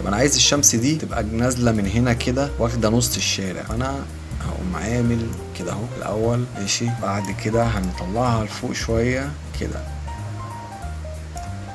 طب انا عايز الشمس دي تبقى نازله من هنا كده واخده نص الشارع، فانا هقوم عامل كده اهو الاول ماشي، بعد كده هنطلعها لفوق شويه كده.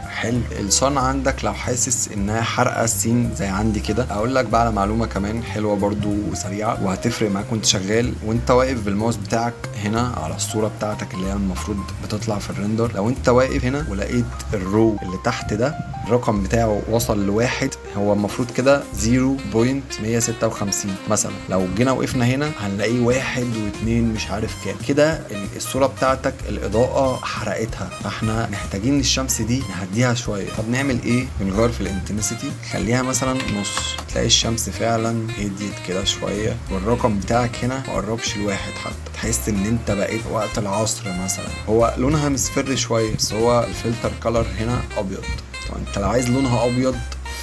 حلو. الصن عندك لو حاسس انها حرقه السين زي عندي كده، اقول لك بقى على معلومه كمان حلوه برضو وسريعه وهتفرق معاك وانت شغال وانت واقف بالماوس بتاعك هنا على الصوره بتاعتك اللي هي المفروض بتطلع في الريندر. لو انت واقف هنا ولقيت الرو اللي تحت ده الرقم بتاعه وصل لواحد، هو المفروض كده 0.156 مثلا. لو جينا وقفنا هنا هنلاقيه 1 و2 مش عارف كام كده. الصوره بتاعتك الاضاءه حرقتها، فاحنا محتاجين الشمس دي نهديها شويه. طب نعمل ايه؟ بنغير في الانتنسيتي، خليها مثلا نص، تلاقي الشمس فعلا هديت كده شويه والرقم بتاعك هنا مقربش لواحد حتى، تحس ان انت بقيت وقت العصر مثلا. هو لونها مصفر شويه بس هو الفلتر كلر هنا ابيض. طب انت لو عايز لونها ابيض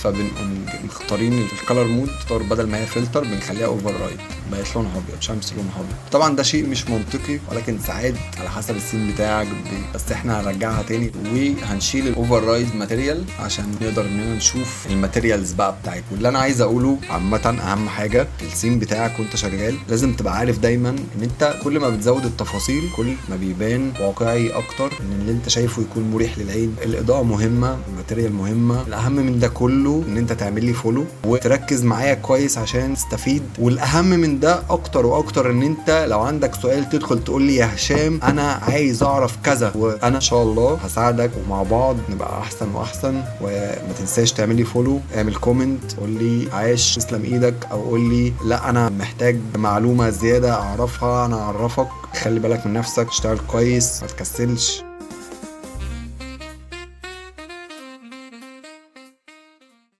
فبنقوم مختارين الكالر مود، تختار بدل ما هي فلتر بنخليها اوفر رايت، بقت لونها ابيض، شمس لونها ابيض. طبعا ده شيء مش منطقي ولكن ساعات على حسب السين بتاعك بس احنا هنرجعها تاني وهنشيل الاوفر رايت ماتيريال عشان نقدر اننا نشوف الماتيريالز بقى بتاعتك. واللي انا عايز اقوله عامه اهم حاجه في السين بتاعك وانت شغال لازم تبقى عارف دايما ان انت كل ما بتزود التفاصيل كل ما بيبان واقعي اكتر، ان اللي انت شايفه يكون مريح للعين. الاضاءه مهمه، الماتيريال مهمه، الاهم من ده كله ان انت تعمل لي فولو وتركز معايا كويس عشان تستفيد. والاهم من ده اكتر واكتر ان انت لو عندك سؤال تدخل تقول لي يا هشام انا عايز اعرف كذا، وانا ان شاء الله هساعدك ومع بعض نبقى احسن واحسن. وما تنساش تعمل لي فولو، اعمل كومنت قول لي عايش تسلم ايدك، او قول لي لا انا محتاج معلومة زيادة اعرفها انا اعرفك. خلي بالك من نفسك، اشتغل كويس، ما تكسلش.